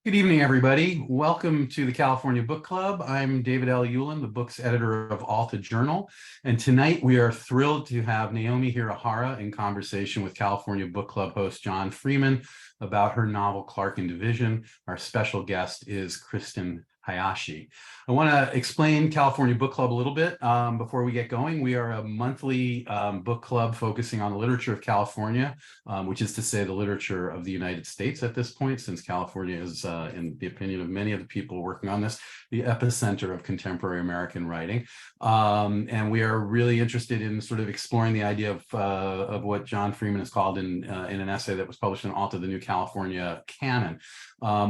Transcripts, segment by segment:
Good evening, everybody. Welcome to the California Book Club. I'm David L. Ulin, the book's editor of Alta Journal. And tonight we are thrilled to have Naomi Hirahara in conversation with California Book Club host John Freeman about her novel Clark and Division. Our special guest is Kristen Hayashi. I want to explain California Book Club a little bit before we get going. We are a monthly book club focusing on the literature of California, which is to say the literature of the United States at this point, since California is, in the opinion of many of the people working on this, the epicenter of contemporary American writing. And we are really interested in sort of exploring the idea of what John Freeman has called in an essay that was published in Alta, the New California Canon.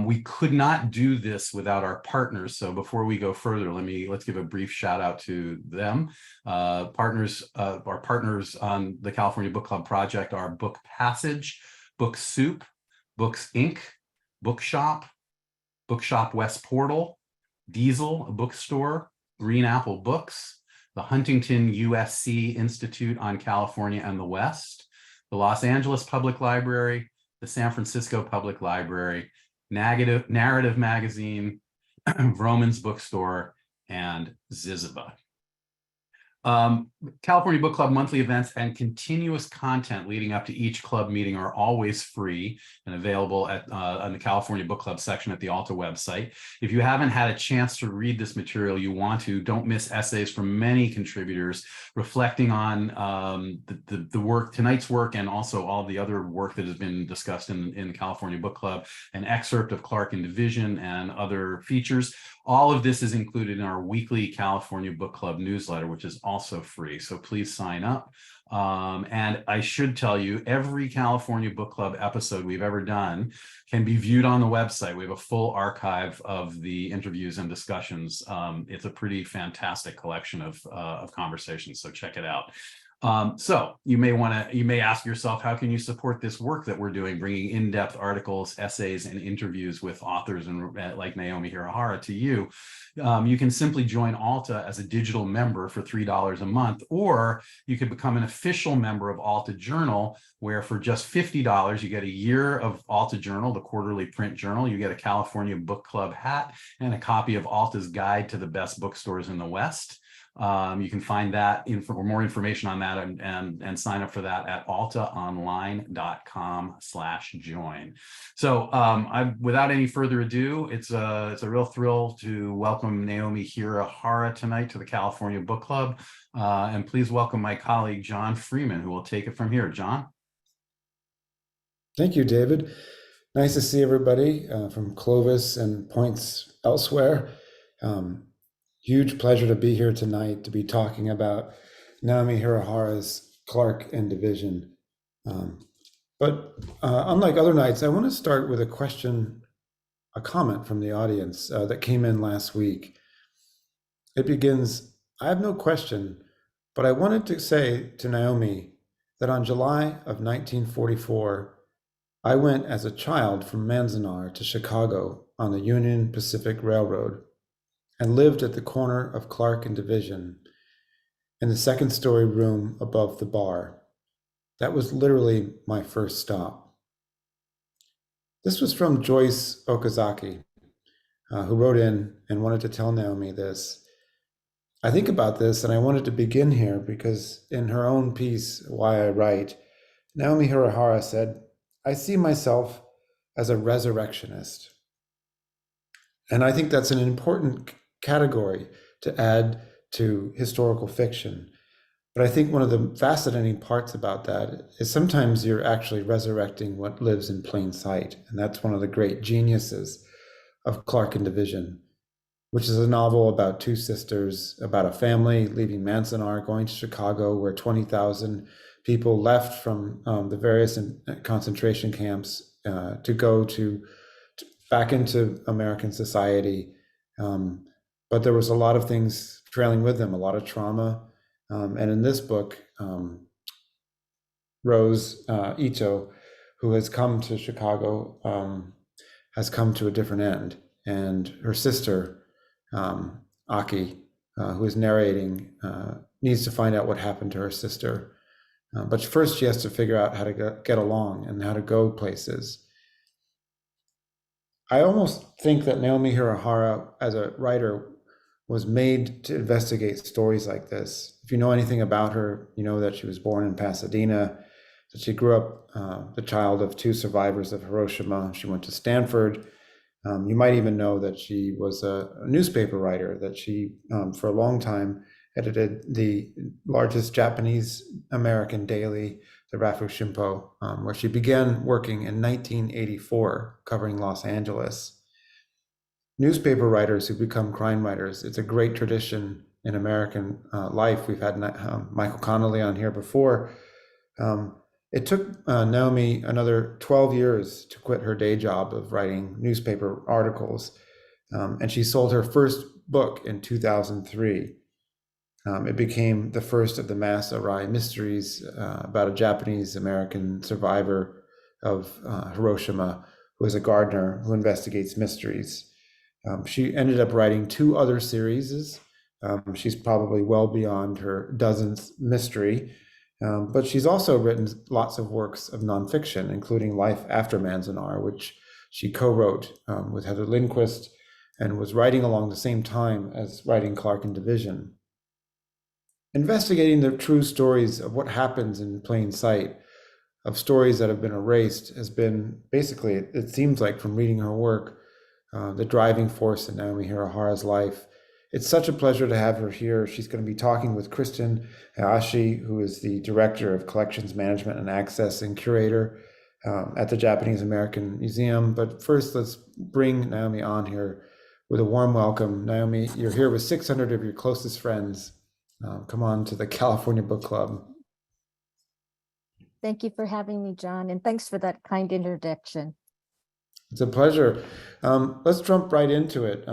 We could not do this without our partners. So before we go further, let's give a brief shout out to them. Our partners on the California Book Club project are Book Passage, Book Soup, Books Inc., Bookshop, Bookshop West Portal, Diesel, a bookstore, Green Apple Books, the Huntington USC Institute on California and the West, the Los Angeles Public Library, the San Francisco Public Library, Narrative Magazine, Vroman's Bookstore, and Ziziba. California Book Club monthly events and continuous content leading up to each club meeting are always free and available on the California Book Club section at the Alta website. If you haven't had a chance to read this material, you want to, don't miss essays from many contributors reflecting on the work, tonight's work, and also all the other work that has been discussed in the California Book Club, an excerpt of Clark and Division and other features. All of this is included in our weekly California Book Club newsletter, which is also free. So please sign up. And I should tell you, every California Book Club episode we've ever done can be viewed on the website. We have a full archive of the interviews and discussions. It's a pretty fantastic collection of conversations, so check it out. So you may ask yourself, how can you support this work that we're doing, bringing in-depth articles, essays, and interviews with authors and like Naomi Hirahara to you? You can simply join Alta as a digital member for $3 a month, or you could become an official member of Alta Journal, where for just $50, you get a year of Alta Journal, the quarterly print journal. You get a California Book Club hat and a copy of Alta's Guide to the Best Bookstores in the West. You can find that for more information on that and sign up for that at altaonline.com/join. So without any further ado, it's a real thrill to welcome Naomi Hirahara tonight to the California Book Club. And please welcome my colleague, John Freeman, who will take it from here. John? Thank you, David. Nice to see everybody from Clovis and points elsewhere. Huge pleasure to be here tonight to be talking about Naomi Hirahara's Clark and Division. But unlike other nights, I want to start with a comment from the audience that came in last week. It begins, I have no question, but I wanted to say to Naomi that on July of 1944, I went as a child from Manzanar to Chicago on the Union Pacific Railroad and lived at the corner of Clark and Division in the second-story room above the bar. That was literally my first stop. This was from Joyce Okazaki, who wrote in and wanted to tell Naomi this. I think about this, and I wanted to begin here because in her own piece, Why I Write, Naomi Hirahara said, I see myself as a resurrectionist. And I think that's an important category to add to historical fiction. But I think one of the fascinating parts about that is sometimes you're actually resurrecting what lives in plain sight. And that's one of the great geniuses of Clark and Division, which is a novel about two sisters, about a family leaving Manzanar, going to Chicago, where 20,000 people left from the various concentration camps to go back into American society. But there was a lot of things trailing with them, a lot of trauma. And in this book, Rose Ito, who has come to Chicago, has come to a different end. And her sister, Aki, who is narrating, needs to find out what happened to her sister. But first she has to figure out how to get along and how to go places. I almost think that Naomi Hirahara, as a writer, was made to investigate stories like this. If you know anything about her, you know that she was born in Pasadena, that she grew up the child of two survivors of Hiroshima. She went to Stanford. You might even know that she was a newspaper writer, that she, for a long time, edited the largest Japanese American daily, the Rafu Shimpo, where she began working in 1984, covering Los Angeles. Newspaper writers who become crime writers, it's a great tradition in American life. We've had Michael Connolly on here before. It took Naomi another 12 years to quit her day job of writing newspaper articles, and she sold her first book in 2003. It became the first of the Mass Arai mysteries about a Japanese American survivor of Hiroshima who is a gardener who investigates mysteries. She ended up writing two other series. She's probably well beyond her dozenth mystery, but she's also written lots of works of nonfiction, including Life After Manzanar, which she co-wrote with Heather Lindquist and was writing along the same time as writing Clark and Division. Investigating the true stories of what happens in plain sight, of stories that have been erased, has been basically, it seems like from reading her work, the driving force in Naomi Hirahara's life. It's such a pleasure to have her here. She's going to be talking with Kristen Hayashi, who is the Director of Collections Management and Access and Curator at the Japanese American Museum. But first, let's bring Naomi on here with a warm welcome. Naomi, you're here with 600 of your closest friends. Come on to the California Book Club. Thank you for having me, John, and thanks for that kind introduction. It's a pleasure. Let's jump right into it.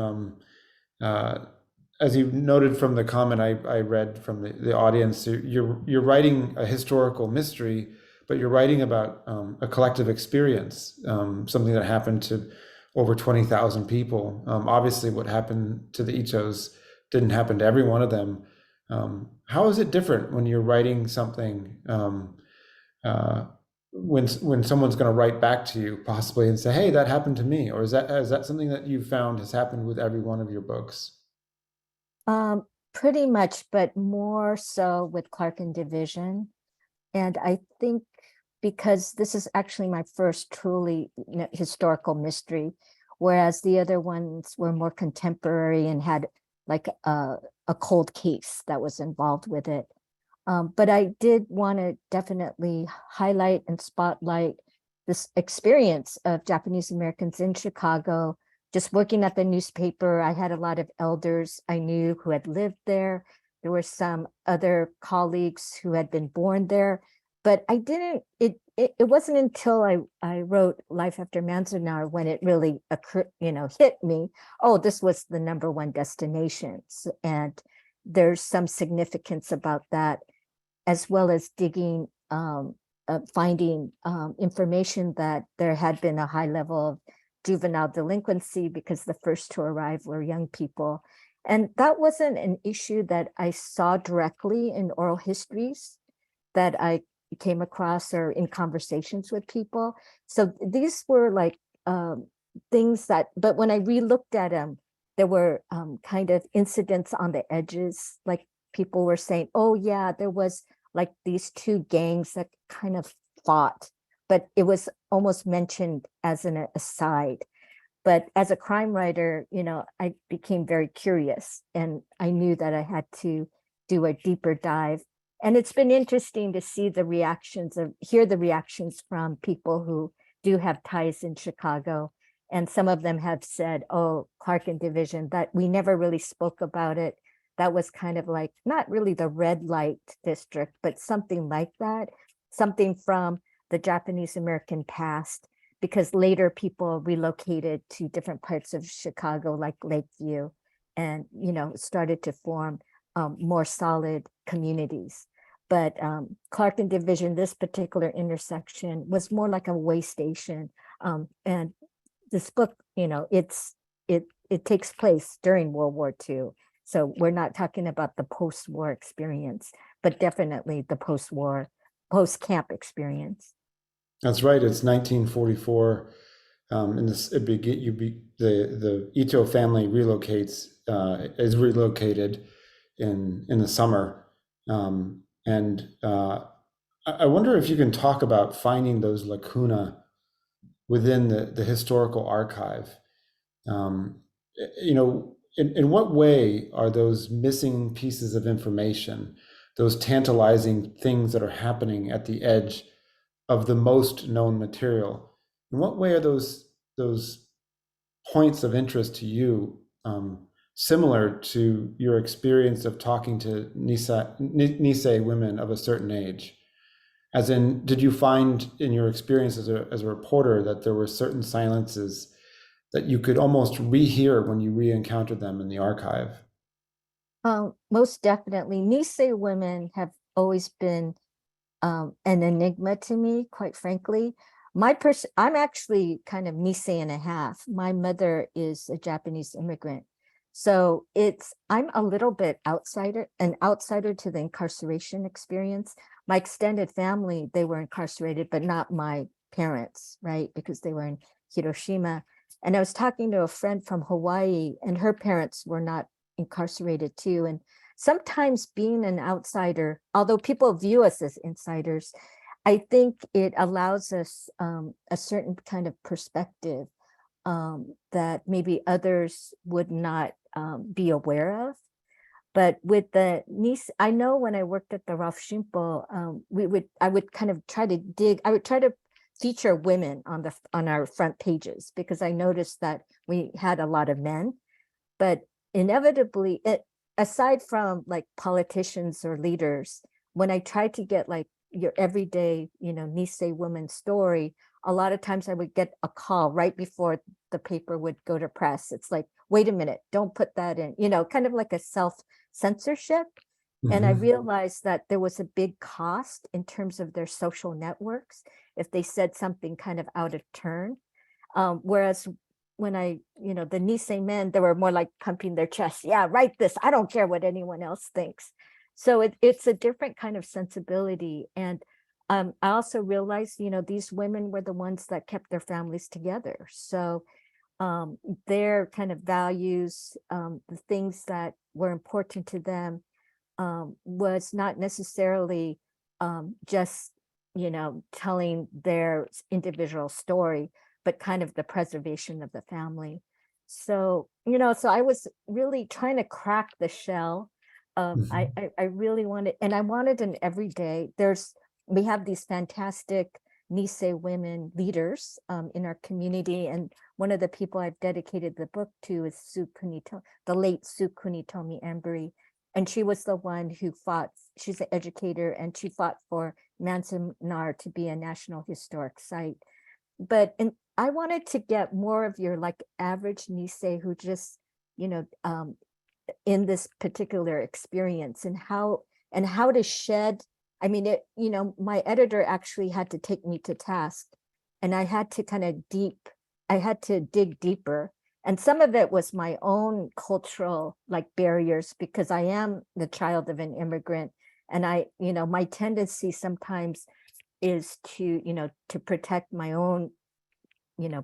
As you noted from the comment I read from the audience, you're writing a historical mystery, but you're writing about a collective experience, something that happened to over 20,000 people. Obviously, what happened to the Ichos didn't happen to every one of them. How is it different when you're writing something when someone's going to write back to you possibly and say, hey, that happened to me? Or is that something that you've found has happened with every one of your books? Pretty much, but more so with Clark and Division. And I think because this is actually my first truly historical mystery, whereas the other ones were more contemporary and had like a cold case that was involved with it. But I did want to definitely highlight and spotlight this experience of Japanese Americans in Chicago. Just working at the newspaper, I had a lot of elders I knew who had lived there. There were some other colleagues who had been born there, but I didn't, it wasn't until I wrote Life After Manzanar when it really occurred, hit me. Oh, this was the #1 destination. And there's some significance about that, as well as digging, finding information that there had been a high level of juvenile delinquency because the first to arrive were young people. And that wasn't an issue that I saw directly in oral histories that I came across or in conversations with people. So these were like things that, but when I re-looked at them, there were kind of incidents on the edges, like people were saying, oh yeah, there was like these two gangs that kind of fought, but it was almost mentioned as an aside. But as a crime writer, I became very curious and I knew that I had to do a deeper dive. And it's been interesting to see hear the reactions from people who do have ties in Chicago. And some of them have said, oh, Clark and Division, that we never really spoke about it. That was kind of like, not really the red light district, but something like that, something from the Japanese American past, because later people relocated to different parts of Chicago, like Lakeview, and, started to form more solid communities. But Clark and Division, this particular intersection was more like a way station. And this book, it takes place during World War II. So we're not talking about the post-war experience, but definitely the post-war, post-camp experience. That's right. It's 1944. In this, the Ito family is relocated in the summer, and I wonder if you can talk about finding those lacuna within the historical archive. Um, in what way are those missing pieces of information, those tantalizing things that are happening at the edge of the most known material? In what way are those points of interest to you similar to your experience of talking to Nisei women of a certain age? As in, did you find in your experience as a reporter that there were certain silences that you could almost rehear when you re-encountered them in the archive? Most definitely. Nisei women have always been an enigma to me, quite frankly. I'm actually kind of Nisei and a half. My mother is a Japanese immigrant. So I'm a little bit an outsider to the incarceration experience. My extended family, they were incarcerated, but not my parents, right? Because they were in Hiroshima. And I was talking to a friend from Hawaii, and her parents were not incarcerated too. And sometimes being an outsider, although people view us as insiders, I think it allows us a certain kind of perspective that maybe others would not be aware of. But with the niece, I know when I worked at the Ralph Shimpo, I would kind of I would try to feature women on our front pages, because I noticed that we had a lot of men, but inevitably, aside from like politicians or leaders, when I tried to get like your everyday, Nisei woman story, a lot of times I would get a call right before the paper would go to press. It's like, wait a minute, don't put that in, kind of like a self-censorship. And I realized that there was a big cost in terms of their social networks if they said something kind of out of turn. Whereas when the Nisei men, they were more like pumping their chest. Yeah, write this. I don't care what anyone else thinks. So it's a different kind of sensibility. And I also realized, these women were the ones that kept their families together. So their kind of values, the things that were important to them, was not necessarily just, telling their individual story, but kind of the preservation of the family. So, so I was really trying to crack the shell. I really wanted, and I wanted an everyday. We have these fantastic Nisei women leaders in our community, and one of the people I've dedicated the book to is the late Sue Kunitomi Embry, and she was the one who fought. She's an educator, and she fought for Manzanar to be a National Historic Site. But I wanted to get more of your like average Nisei who just, in this particular experience, and how to shed. I mean, my editor actually had to take me to task, and I had to dig deeper. And some of it was my own cultural like barriers, because I am the child of an immigrant. And my tendency sometimes is to protect my own,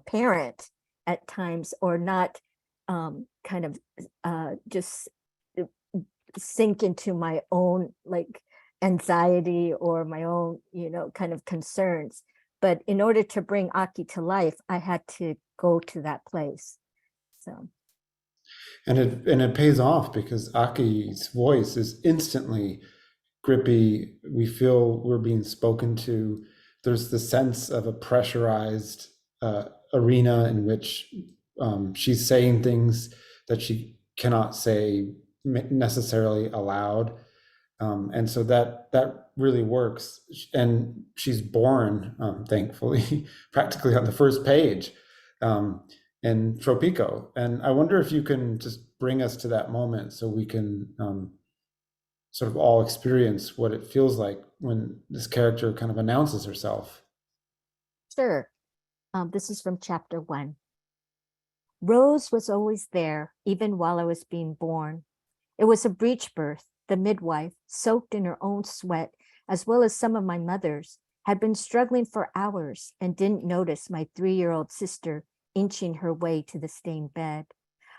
parent at times, or not kind of just sink into my own like anxiety or my own, kind of concerns. But in order to bring Aki to life, I had to go to that place. So. And it pays off, because Aki's voice is instantly grippy. We feel we're being spoken to. There's the sense of a pressurized arena in which she's saying things that she cannot say necessarily aloud. And so that really works. And she's born, thankfully, practically on the first page in Tropico. And I wonder if you can just bring us to that moment so we can sort of all experience what it feels like when this character kind of announces herself. Sure. This is from chapter 1. Rose was always there, even while I was being born. It was a breech birth. The midwife, soaked in her own sweat, as well as some of my mother's, had been struggling for hours and didn't notice my 3-year-old sister inching her way to the stained bed.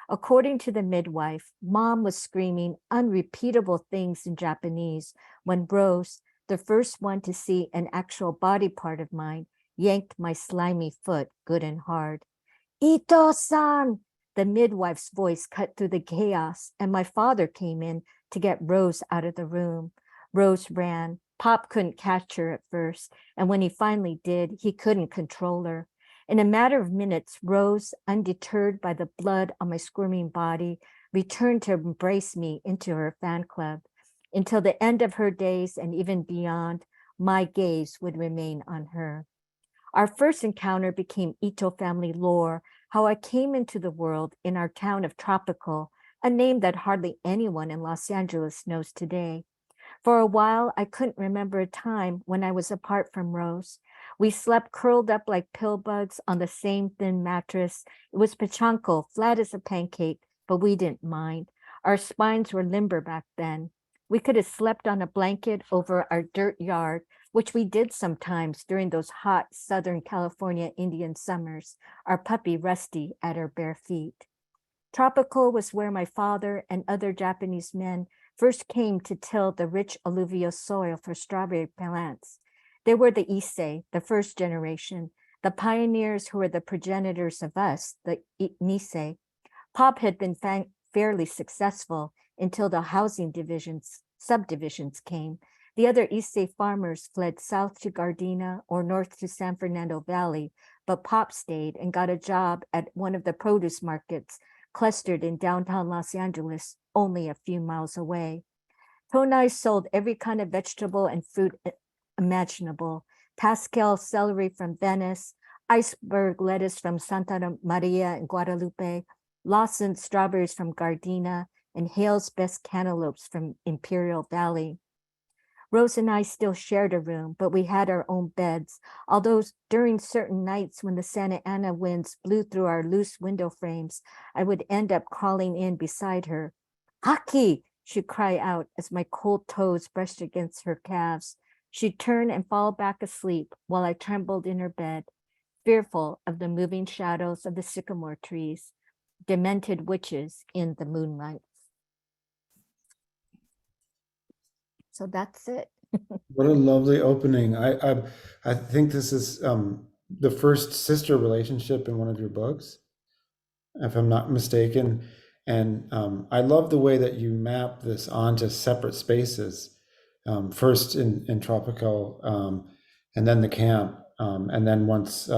According to the midwife, Mom was screaming unrepeatable things in Japanese when Rose, the first one to see an actual body part of mine, yanked my slimy foot good and hard. Ito-san! The midwife's voice cut through the chaos, and my father came in to get Rose out of the room. Rose ran. Pop couldn't catch her at first, and when he finally did, he couldn't control her. In a matter of minutes, Rose, undeterred by the blood on my squirming body, returned to embrace me into her fan club. Until the end of her days and even beyond, my gaze would remain on her. Our first encounter became Ito family lore, how I came into the world in our town of Tropical, a name that hardly anyone in Los Angeles knows today. For a while, I couldn't remember a time when I was apart from Rose. We slept curled up like pill bugs on the same thin mattress. It was pachanko, flat as a pancake, but we didn't mind. Our spines were limber back then. We could have slept on a blanket over our dirt yard, which we did sometimes during those hot Southern California Indian summers, our puppy Rusty at our bare feet. Tropical was where my father and other Japanese men first came to till the rich alluvial soil for strawberry plants. They were the Issei, the first generation, the pioneers who were the progenitors of us, the Nisei. Pop had been fairly successful until the housing subdivisions came. The other Issei farmers fled south to Gardena or north to San Fernando Valley, but Pop stayed and got a job at one of the produce markets clustered in downtown Los Angeles, only a few miles away. Tonai sold every kind of vegetable and fruit imaginable. Pascal celery from Venice, iceberg lettuce from Santa Maria in Guadalupe, Lawson strawberries from Gardena, and Hale's best cantaloupes from Imperial Valley. Rose and I still shared a room, but we had our own beds, although during certain nights when the Santa Ana winds blew through our loose window frames, I would end up crawling in beside her. Aki, she'd cry out as my cold toes brushed against her calves. She'd turn and fall back asleep while I trembled in her bed, fearful of the moving shadows of the sycamore trees, demented witches in the moonlight. So that's it. What a lovely opening. I think this is the first sister relationship in one of your books, if I'm not mistaken. And I love the way that you map this onto separate spaces. First in Tropical, and then the camp, and then once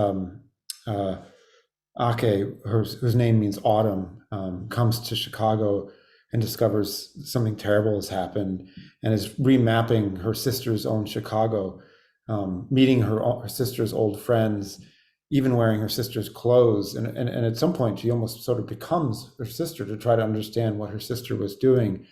Ake, whose name means autumn, comes to Chicago and discovers something terrible has happened and is remapping her sister's own Chicago, meeting her sister's old friends, even wearing her sister's clothes. And at some point, she almost sort of becomes her sister to try to understand what her sister was doing.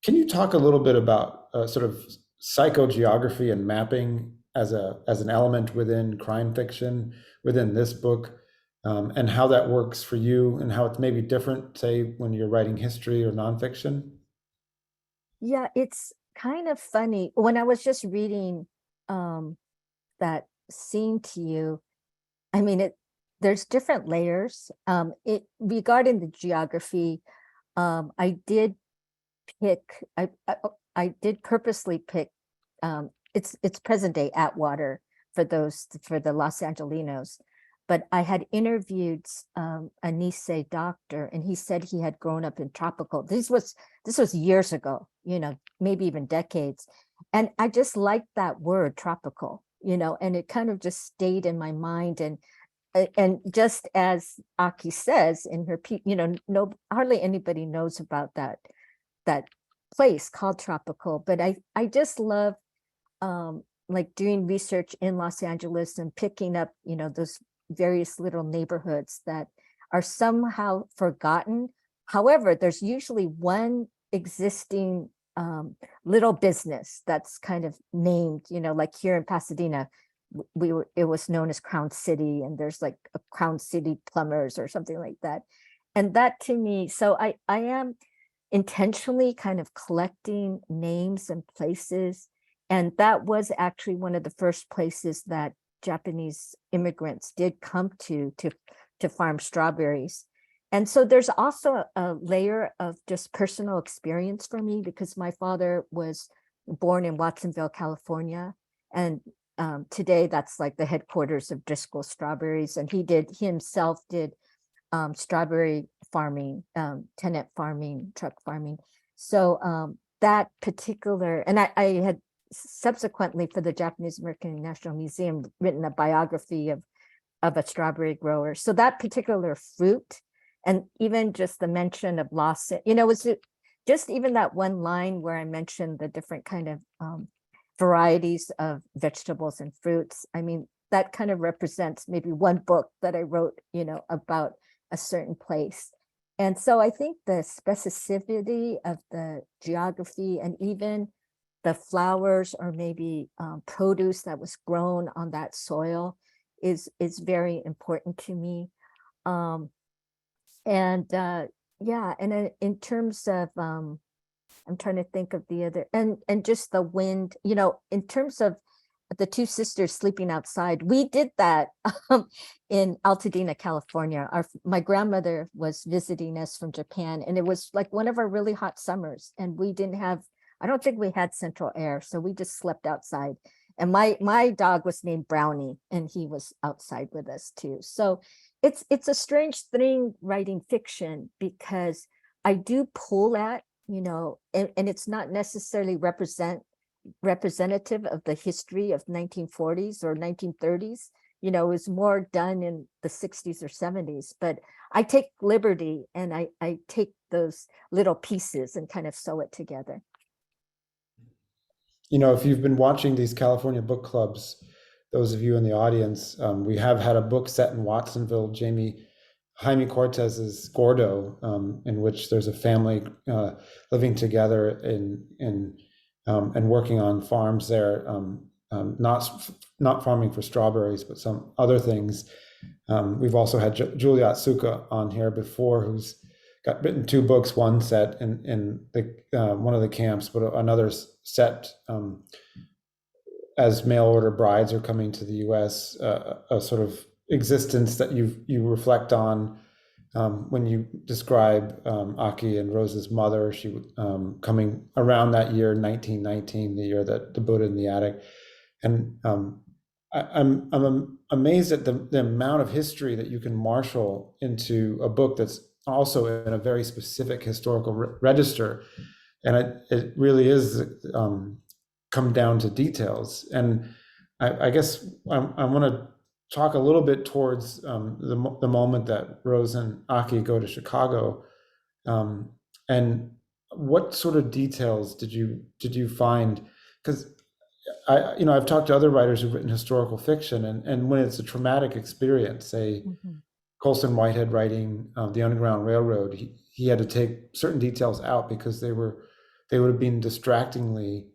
Can you talk a little bit about sort of psychogeography and mapping as an element within crime fiction, within this book? And how that works for you and how it's maybe different, say, when you're writing history or nonfiction? Yeah, it's kind of funny. When I was just reading that scene to you, I mean, there's different layers. Regarding the geography, I did purposely pick, it's present day Atwater for the Los Angelinos. But I had interviewed a Nisei doctor, and he said he had grown up in Tropical. This was years ago, maybe even decades. And I just liked that word, tropical, and it kind of just stayed in my mind. And just as Aki says in her, hardly anybody knows about that place called Tropical. But I just love like doing research in Los Angeles and picking up, those various little neighborhoods that are somehow forgotten. However, there's usually one existing little business that's kind of named, like here in Pasadena, it was known as Crown City, and there's like a Crown City Plumbers or something like that. And that to me, so I am intentionally kind of collecting names and places. And that was actually one of the first places that Japanese immigrants did come to to farm strawberries. And so there's also a layer of just personal experience for me, because my father was born in Watsonville, California. And today that's like the headquarters of Driscoll Strawberries. And he himself did strawberry farming, tenant farming, truck farming. So that particular, and I had subsequently for the Japanese American National Museum written a biography of a strawberry grower. So that particular fruit, and even just the mention of Lawson, was just even that one line where I mentioned the different kind of varieties of vegetables and fruits. I mean, that kind of represents maybe one book that I wrote, about a certain place. And so I think the specificity of the geography and even the flowers or maybe produce that was grown on that soil is very important to me. And in terms of I'm trying to think of the other, and just the wind, in terms of the two sisters sleeping outside, we did that in Altadena, California. My grandmother was visiting us from Japan, and it was like one of our really hot summers, and I don't think we had central air, so we just slept outside. And my dog was named Brownie, and he was outside with us too. So it's a strange thing writing fiction, because I do pull at, and it's not necessarily representative of the history of 1940s or 1930s. It was more done in the 60s or 70s, but I take liberty and I take those little pieces and kind of sew it together. If you've been watching these California book clubs, those of you in the audience, we have had a book set in Watsonville, Jaime Cortez's Gordo, in which there's a family living together and working on farms there, not farming for strawberries, but some other things. We've also had Julia Atsuka on here before, who's written two books, one set in one of the camps, but another set as mail order brides are coming to the U.S., a sort of existence that you reflect on when you describe Aki and Rose's mother. She coming around that year, 1919, the year that the Buddha in the attic. And I'm amazed at the amount of history that you can marshal into a book that's also in a very specific historical register. And it really is come down to details. And I guess I want to talk a little bit towards the moment that Rose and Aki go to Chicago, and what sort of details did you find? Because I've talked to other writers who've written historical fiction, and when it's a traumatic experience, say Colson Whitehead writing the Underground Railroad, he had to take certain details out because they would have been distractingly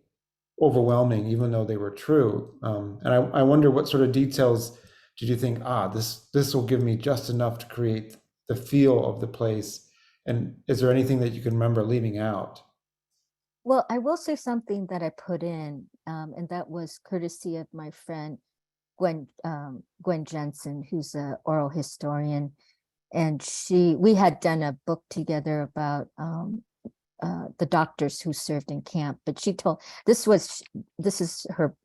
overwhelming, even though they were true. And I wonder what sort of details did you think, this will give me just enough to create the feel of the place? And is there anything that you can remember leaving out? Well, I will say something that I put in, and that was courtesy of my friend Gwen Jensen, who's an oral historian, and we had done a book together about the doctors who served in camp. But she told this is her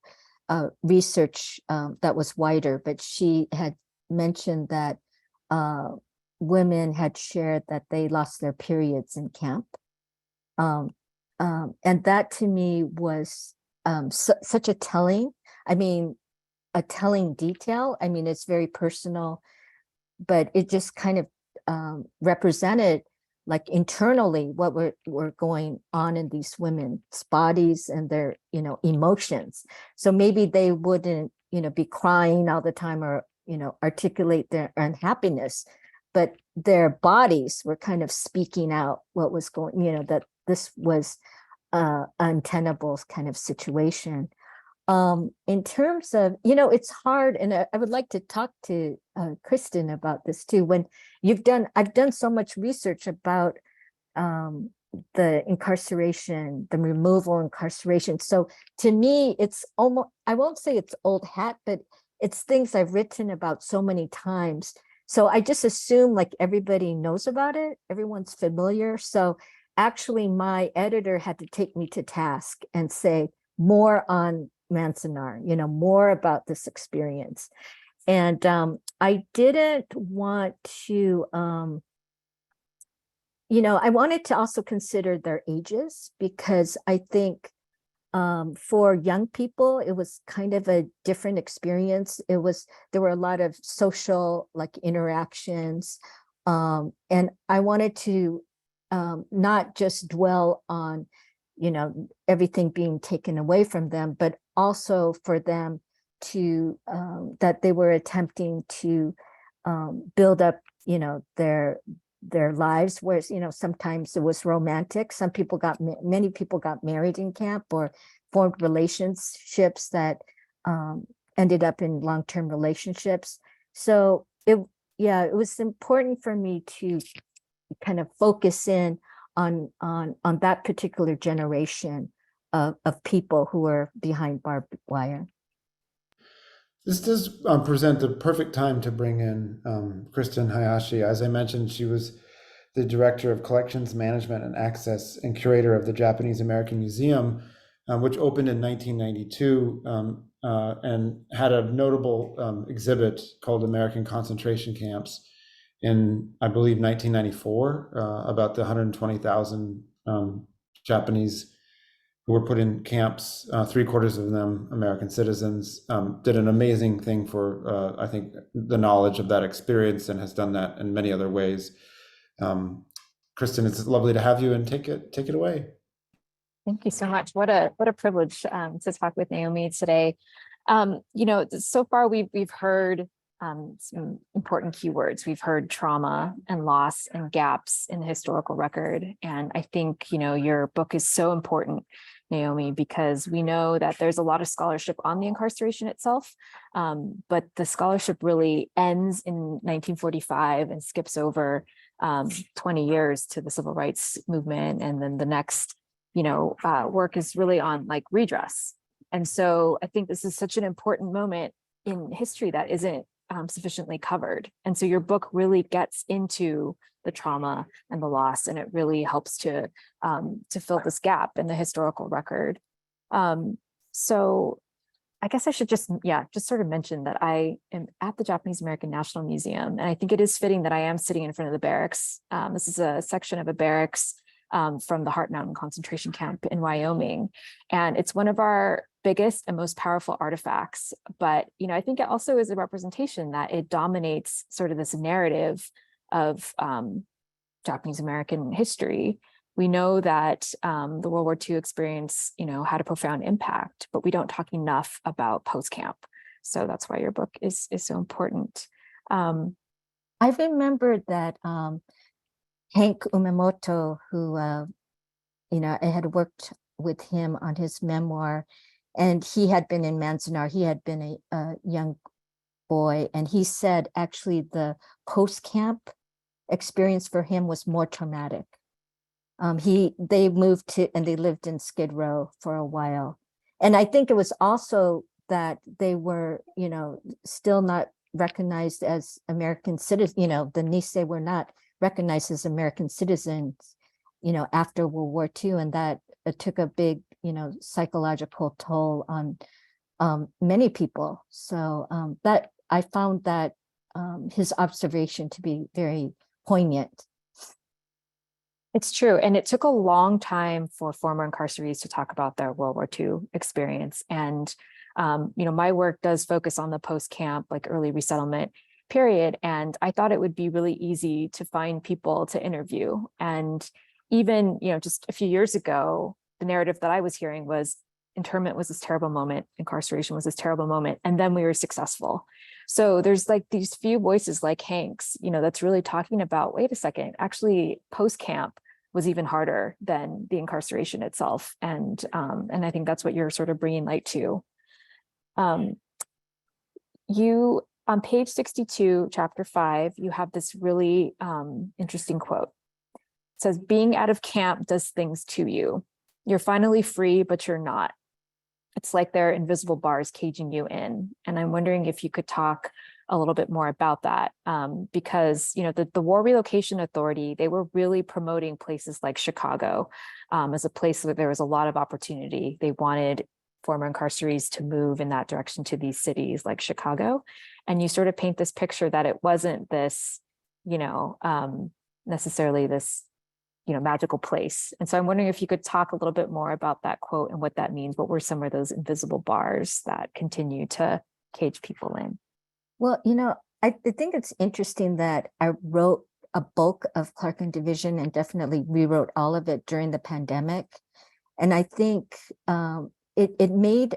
research that was wider, but she had mentioned that women had shared that they lost their periods in camp. And that to me was such a telling detail. I mean, it's very personal, but it just kind of represented like internally what were going on in these women's bodies and their, emotions. So maybe they wouldn't, be crying all the time or, articulate their unhappiness, but their bodies were kind of speaking out what was going, that this was untenable kind of situation. In terms of, it's hard, and I would like to talk to Kristen about this too. When I've done so much research about the incarceration, the removal incarceration. So to me, it's almost, I won't say it's old hat, but it's things I've written about so many times So I just assume like everybody knows about it, everyone's familiar. So actually my editor had to take me to task and say more on Manzanar, more about this experience. And I didn't want to, I wanted to also consider their ages, because I think for young people, it was kind of a different experience. There were a lot of social like interactions. And I wanted to not just dwell on, everything being taken away from them, but also for them to, that they were attempting to build up, their lives, whereas sometimes it was romantic. Many people got married in camp or formed relationships that ended up in long-term relationships. So it was important for me to kind of focus in on that particular generation of people who were behind barbed wire. This does present the perfect time to bring in Kristen Hayashi. As I mentioned, she was the director of collections management and access and curator of the Japanese American Museum, which opened in 1992 and had a notable exhibit called American Concentration Camps in, I believe, 1994, about the 120,000 Japanese who were put in camps, 3/4 of them American citizens, did an amazing thing for, I think, the knowledge of that experience, and has done that in many other ways. Kristen, it's lovely to have you, and take it away. Thank you so much. What a privilege to talk with Naomi today. So far we've heard some important keywords. We've heard trauma and loss and gaps in the historical record. And I think, your book is so important, Naomi, because we know that there's a lot of scholarship on the incarceration itself, but the scholarship really ends in 1945 and skips over 20 years to the civil rights movement. And then the next, work is really on like redress. And so I think this is such an important moment in history that isn't sufficiently covered. And so your book really gets into the trauma and the loss, and it really helps to fill this gap in the historical record. So I guess I should just sort of mention that I am at the Japanese American National Museum, and I think it is fitting that I am sitting in front of the barracks. This is a section of a barracks from the Heart Mountain concentration camp in Wyoming. And it's one of our biggest and most powerful artifacts. But, I think it also is a representation that it dominates sort of this narrative of Japanese American history. We know that the World War II experience, had a profound impact, but we don't talk enough about post-camp. So that's why your book is so important. I remember that Hank Umemoto, who, I had worked with him on his memoir, and he had been in Manzanar. He had been a young boy, and he said actually the post-camp experience for him was more traumatic. They moved to, and they lived in Skid Row for a while. And I think it was also that they were, still not recognized as American citizens, the Nisei were not recognized as American citizens, after World War II, and that it took a big, psychological toll on many people. So that I found that his observation to be very poignant. It's true. And it took a long time for former incarcerees to talk about their World War II experience. And, my work does focus on the post-camp, like early resettlement period. And I thought it would be really easy to find people to interview. And even, just a few years ago, the narrative that I was hearing was internment was this terrible moment, incarceration was this terrible moment, and then we were successful. So there's like these few voices like Hank's, that's really talking about, wait a second, actually post-camp was even harder than the incarceration itself. And I think that's what you're sort of bringing light to. You, on page 62, chapter 5, you have this really interesting quote. It says, being out of camp does things to you. You're finally free, but you're not. It's like there are invisible bars caging you in. And I'm wondering if you could talk a little bit more about that, because the War Relocation Authority, they were really promoting places like Chicago as a place where there was a lot of opportunity. They wanted former incarcerees to move in that direction to these cities like Chicago, and you sort of paint this picture that it wasn't this, necessarily this magical place. And so I'm wondering if you could talk a little bit more about that quote and what that means. What were some of those invisible bars that continue to cage people in? Well, I think it's interesting that I wrote a bulk of Clarkin Division and definitely rewrote all of it during the pandemic. And I think it made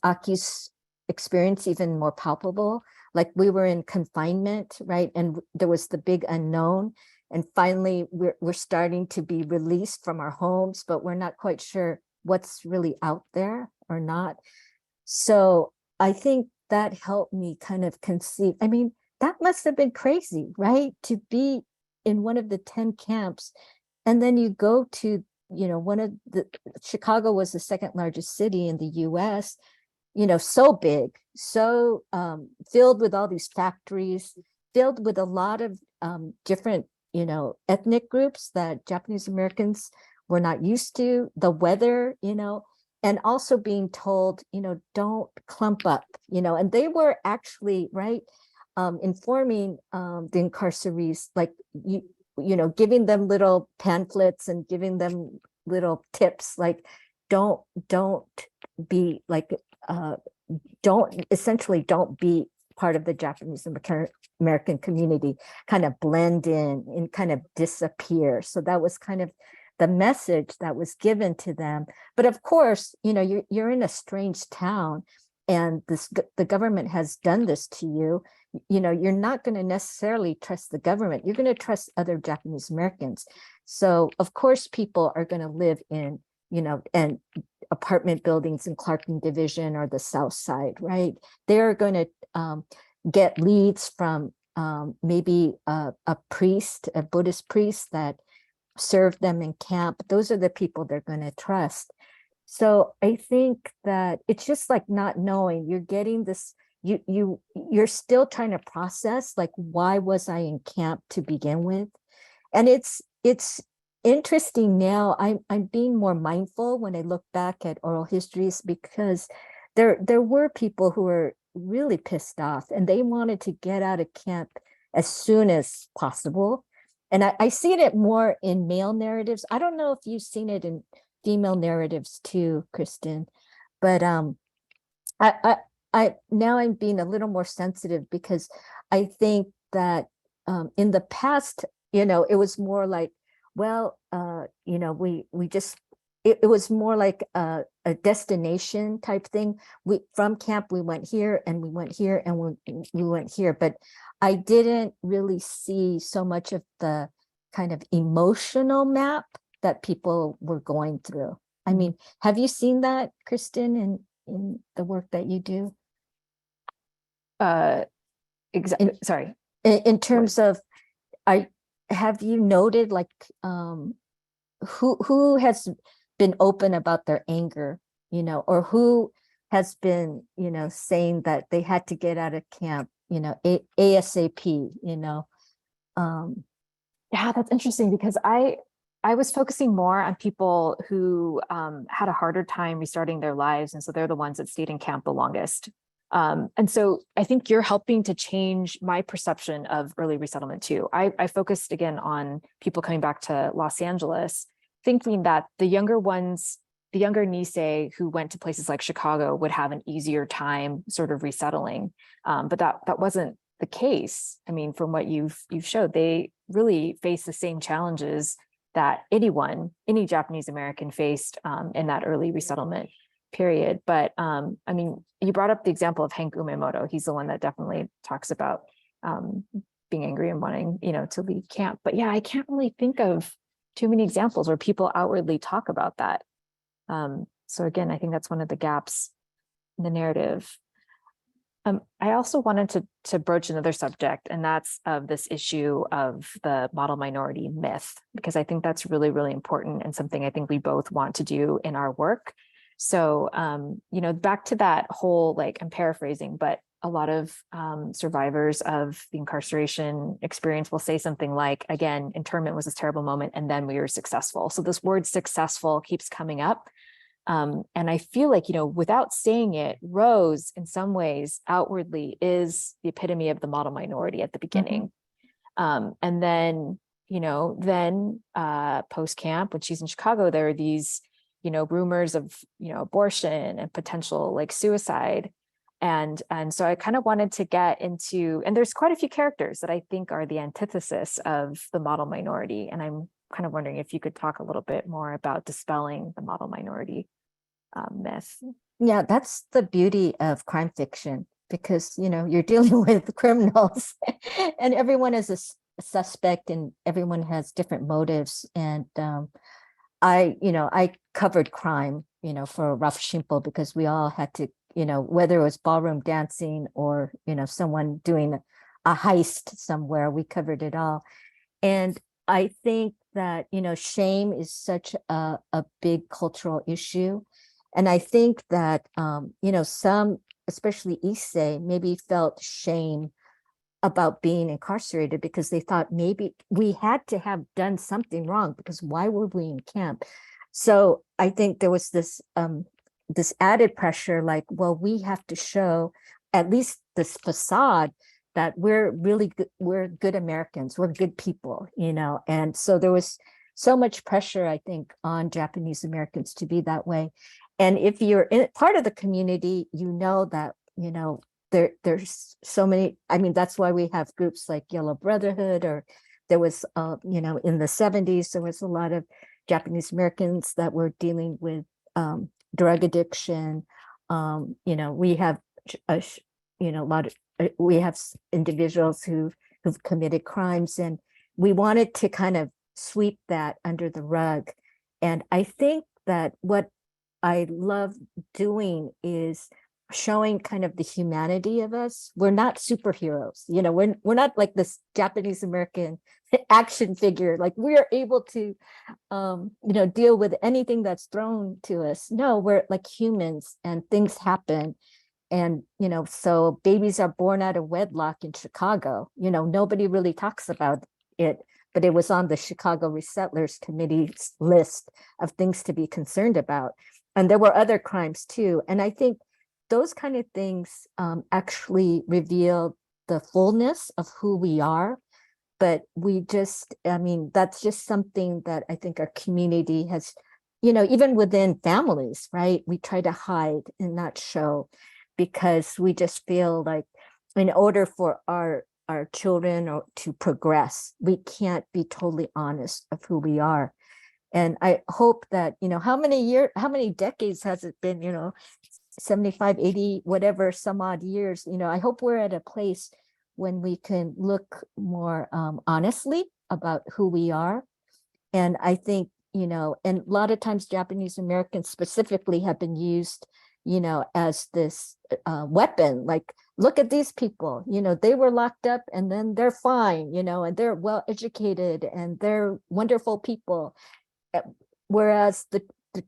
Aki's experience even more palpable. Like we were in confinement, right? And there was the big unknown. And finally, we're starting to be released from our homes, but we're not quite sure what's really out there or not. So I think that helped me kind of conceive. I mean, that must have been crazy, right? To be in one of the 10 camps, and then you go to, Chicago was the second largest city in the US, so big, so filled with all these factories, filled with a lot of different, ethnic groups that Japanese Americans were not used to, the weather, and also being told, don't clump up, and they were actually, right, informing the incarcerees, like, giving them little pamphlets and giving them little tips, like, don't be like, don't be part of the Japanese American community, kind of blend in and kind of disappear. So that was kind of the message that was given to them. But of course, you're in a strange town, and the government has done this to you. You're not going to necessarily trust the government. You're going to trust other Japanese Americans. So of course, people are going to live in, and apartment buildings in Clarkin Division or the South Side, right? They're going to get leads from maybe a priest, a Buddhist priest that served them in camp. Those are the people they're going to trust. So I think that it's just like not knowing. You're getting this, you're still trying to process, like, why was I in camp to begin with? And it's interesting now. I'm being more mindful when I look back at oral histories, because there were people who were really pissed off and they wanted to get out of camp as soon as possible. And I see it more in male narratives. I don't know if you've seen it in female narratives too, Kristen, but I now I'm being a little more sensitive, because I think that in the past, it was more like, well, we just, it was more like a destination type thing. From camp, we went here and we went here and we went here, but I didn't really see so much of the kind of emotional map that people were going through. I mean, have you seen that, Kristen, in the work that you do? Sorry. In terms of, have you noted, like, who has been open about their anger, or who has been, saying that they had to get out of camp, ASAP, Yeah, that's interesting, because I was focusing more on people who had a harder time restarting their lives. And so they're the ones that stayed in camp the longest. And so I think you're helping to change my perception of early resettlement too. I focused again on people coming back to Los Angeles, thinking that the younger ones, the younger Nisei who went to places like Chicago would have an easier time sort of resettling. But that wasn't the case. I mean, from what you've showed, they really face the same challenges that any Japanese American faced in that early resettlement period. But I mean, you brought up the example of Hank Umemoto. He's the one that definitely talks about being angry and wanting, to leave camp. But yeah, I can't really think of too many examples where people outwardly talk about that. So again, I think that's one of the gaps in the narrative. I also wanted to broach another subject, and that's of this issue of the model minority myth, because I think that's really, really important and something I think we both want to do in our work. So, back to that whole, like, I'm paraphrasing, but a lot of survivors of the incarceration experience will say something like, again, internment was this terrible moment, and then we were successful. So this word successful keeps coming up. And I feel like, without saying it, Rose, in some ways, outwardly is the epitome of the model minority at the beginning. And then, post-camp, when she's in Chicago, there are these, rumors of, abortion and potential like suicide. And so I kind of wanted to get into, and there's quite a few characters that I think are the antithesis of the model minority. And I'm kind of wondering if you could talk a little bit more about dispelling the model minority myth. Yeah, that's the beauty of crime fiction, because you're dealing with criminals and everyone is a suspect and everyone has different motives. And I covered crime, for Ralph Shimple, because we all had to, whether it was ballroom dancing or, someone doing a heist somewhere, we covered it all. And I think that, shame is such a big cultural issue. And I think that, some, especially Issei, maybe felt shame about being incarcerated because they thought maybe we had to have done something wrong, because why were we in camp? So I think there was this added pressure, like, well, we have to show at least this facade that we're really good, we're good Americans, we're good people, and so there was so much pressure, I think, on Japanese Americans to be that way. And if you're in part of the community, that, there's so many, I mean, that's why we have groups like Yellow Brotherhood, or there was, in the 70s, there was a lot of Japanese Americans that were dealing with drug addiction. We have we have individuals who've committed crimes, and we wanted to kind of sweep that under the rug. And I think that what I love doing is showing kind of the humanity of us. We're not superheroes, we're not like this Japanese American action figure, like we are able to deal with anything that's thrown to us. No, we're like humans, and things happen. And so babies are born out of wedlock in Chicago. Nobody really talks about it, but it was on the Chicago Resettlers Committee's list of things to be concerned about. And there were other crimes too. And I think those kind of things actually reveal the fullness of who we are. But that's just something that I think our community has, even within families, right? We try to hide and not show, because we just feel like in order for our children to progress, we can't be totally honest of who we are. And I hope that, how many decades has it been, 75, 80, whatever, some odd years, I hope we're at a place when we can look more honestly about who we are. And I think, and a lot of times Japanese Americans specifically have been used, as this weapon, like, look at these people, they were locked up and then they're fine, and they're well educated and they're wonderful people. Whereas the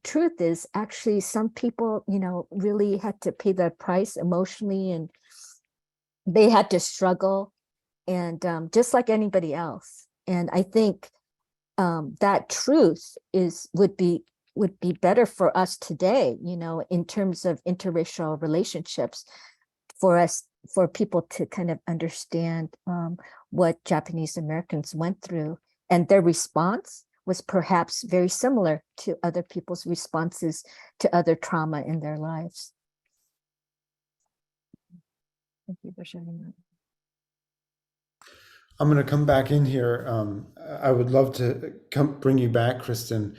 truth is actually some people, really had to pay the price emotionally, and they had to struggle, and just like anybody else. And I think that truth would be better for us today, in terms of interracial relationships, for people to kind of understand what Japanese Americans went through, and their response was perhaps very similar to other people's responses to other trauma in their lives. Thank you for sharing that. I'm going to come back in here. I would love to bring you back, Kristen,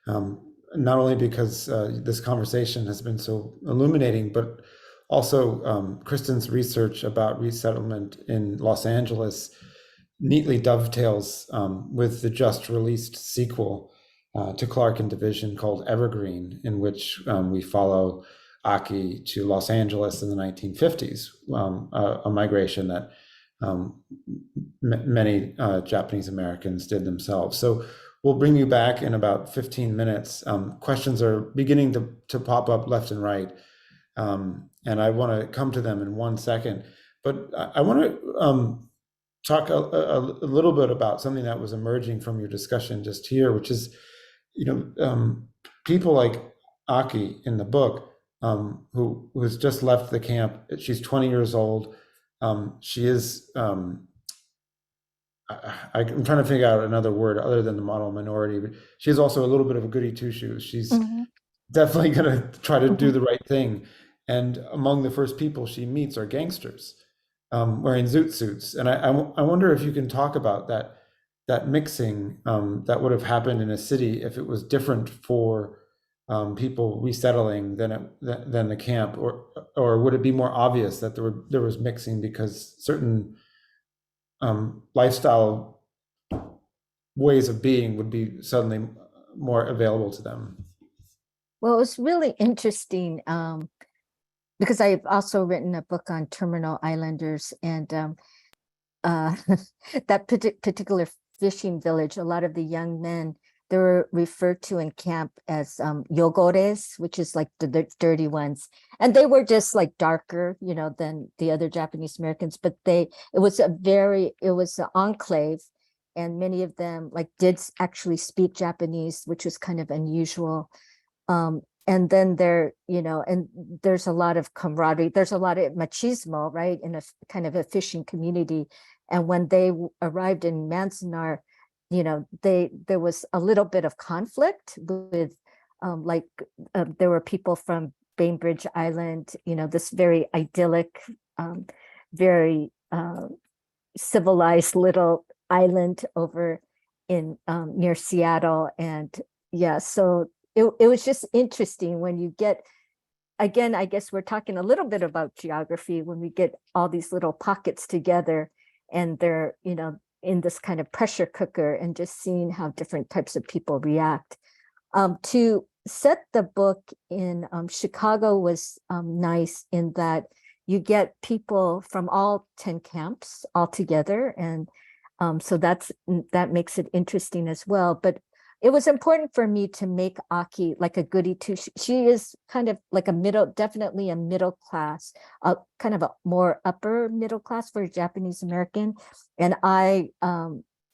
not only because this conversation has been so illuminating, but also Kristen's research about resettlement in Los Angeles neatly dovetails with the just released sequel to Clark and Division called Evergreen, in which we follow Aki to Los Angeles in the 1950s, a migration that many Japanese Americans did themselves. So we'll bring you back in about 15 minutes. Questions are beginning to pop up left and right. and I want to come to them in 1 second. But I want to talk a little bit about something that was emerging from your discussion just here, which is, people like Aki in the book, who has just left the camp. She's 20 years old. She is, I'm trying to figure out another word other than the model minority, but she's also a little bit of a goody two shoes. She's definitely going to try to do the right thing. And among the first people she meets are gangsters, wearing zoot suits. And I wonder if you can talk about that mixing that would have happened in a city if it was different for people resettling than the camp, or would it be more obvious that there was mixing because certain lifestyle ways of being would be suddenly more available to them? Well, it was really interesting because I've also written a book on terminal islanders, and that particular fishing village, a lot of the young men, they were referred to in camp as yogores, which is like the dirty ones. And they were just like darker, than the other Japanese Americans, but it was an enclave. And many of them did actually speak Japanese, which was kind of unusual. And then and there's a lot of camaraderie. There's a lot of machismo, right, in a kind of a fishing community. And when they arrived in Manzanar, there was a little bit of conflict with, there were people from Bainbridge Island, this very idyllic, very civilized little island over in near Seattle. And yeah, so it was just interesting when you get, again, I guess we're talking a little bit about geography when we get all these little pockets together and they're, in this kind of pressure cooker, and just seeing how different types of people react. To set the book in Chicago was nice in that you get people from all 10 camps all together. And so that makes it interesting as well. But it was important for me to make Aki like a goody two. She is kind of like definitely a middle class, kind of a more upper middle class for a Japanese American. And I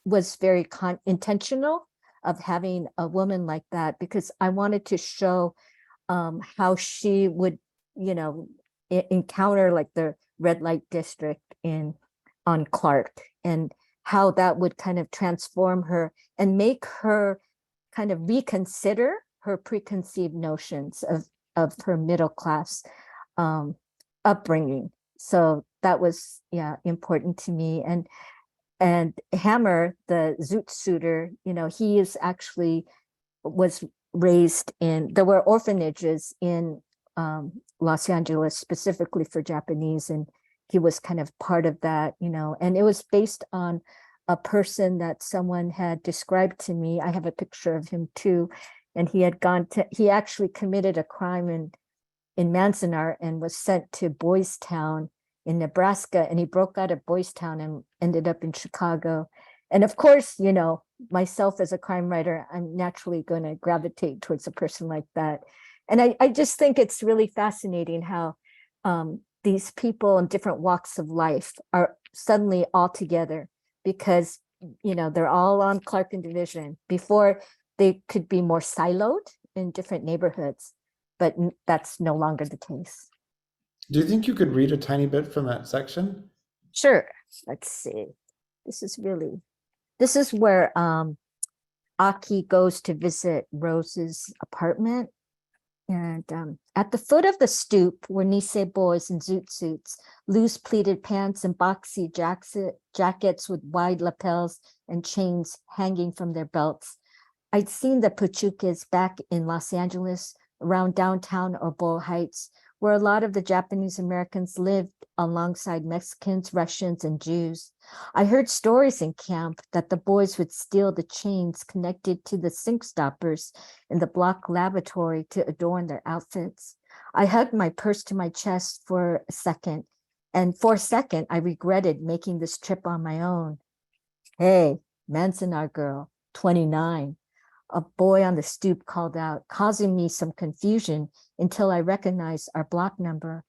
was very intentional of having a woman like that because I wanted to show how she would, encounter like the red light district on Clark, and how that would kind of transform her and make her kind of reconsider her preconceived notions of her middle class upbringing. So that was important to me. And Hammer, the zoot suitor, he is actually was raised there were orphanages in Los Angeles specifically for Japanese, and he was kind of part of that, and it was based on a person that someone had described to me. I have a picture of him too. And he actually committed a crime in Manzanar and was sent to Boys Town in Nebraska. And he broke out of Boys Town and ended up in Chicago. And of course, myself as a crime writer, I'm naturally going to gravitate towards a person like that. And I just think it's really fascinating how these people in different walks of life are suddenly all together, because they're all on Clark and Division. Before, they could be more siloed in different neighborhoods, but that's no longer the case. Do you think you could read a tiny bit from that section? Sure. Let's see. This is where Aki goes to visit Rose's apartment. And at the foot of the stoop were Nisei boys in zoot suits, loose pleated pants and boxy jackets with wide lapels and chains hanging from their belts. I'd seen the Pachucas back in Los Angeles, around downtown or Boyle Heights, where a lot of the Japanese Americans lived alongside Mexicans, Russians, and Jews. I heard stories in camp that the boys would steal the chains connected to the sink stoppers in the block lavatory to adorn their outfits. I hugged my purse to my chest for a second, and for a second, I regretted making this trip on my own. Hey, Manzanar girl, 29. A boy on the stoop called out, causing me some confusion until I recognized our block number.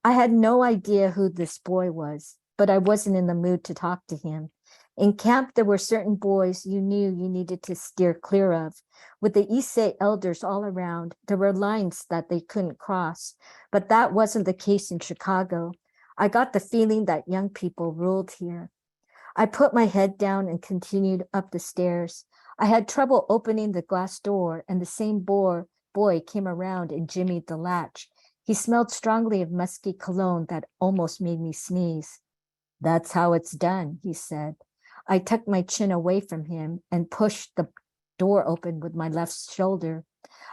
I had no idea who this boy was, but I wasn't in the mood to talk to him. In camp, there were certain boys you knew you needed to steer clear of. With the Issei elders all around, there were lines that they couldn't cross, but that wasn't the case in Chicago. I got the feeling that young people ruled here. I put my head down and continued up the stairs. I had trouble opening the glass door, and the same boy came around and jimmied the latch. He smelled strongly of musky cologne that almost made me sneeze. "That's how it's done," he said. I tucked my chin away from him and pushed the door open with my left shoulder.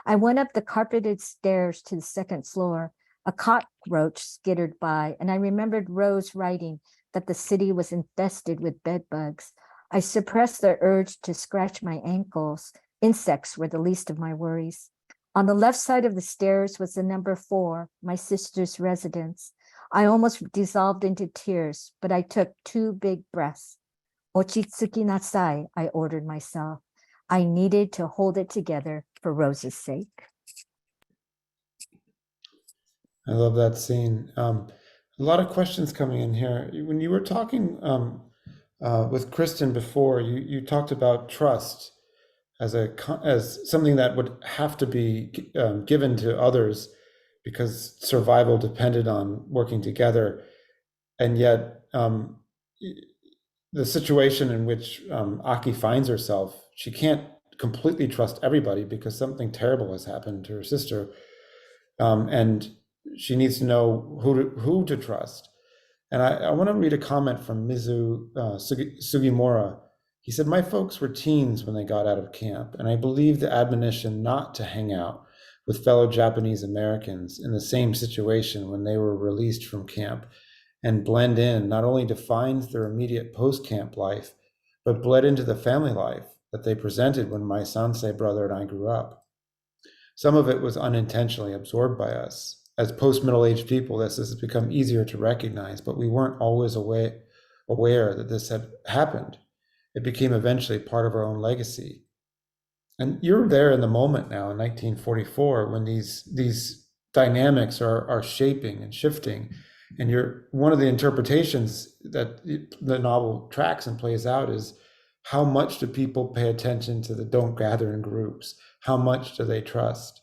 I went up the carpeted stairs to the second floor. A cockroach skittered by, and I remembered Rose writing that the city was infested with bed bugs. I suppressed the urge to scratch my ankles. Insects were the least of my worries. On the left side of the stairs was the number 4, my sister's residence. I almost dissolved into tears, but I took 2 big breaths. "Ochitsuki nasai," I ordered myself. I needed to hold it together for Rose's sake. I love that scene. A lot of questions coming in here. When you were talking with Kristen before, you talked about trust as something that would have to be given to others because survival depended on working together, and yet the situation in which Aki finds herself, she can't completely trust everybody because something terrible has happened to her sister, and she needs to know who to trust. And I want to read a comment from Mizu Sugimura. He said, "My folks were teens when they got out of camp, and I believe the admonition not to hang out with fellow Japanese Americans in the same situation when they were released from camp and blend in not only defines their immediate post-camp life, but bled into the family life that they presented when my Sansei brother and I grew up. Some of it was unintentionally absorbed by us. As post-middle-aged people, this has become easier to recognize, but we weren't always aware that this had happened. It became eventually part of our own legacy." And you're there in the moment now in 1944 when these dynamics are shaping and shifting. And one of the interpretations that the novel tracks and plays out is, how much do people pay attention to the don't gather in groups? How much do they trust?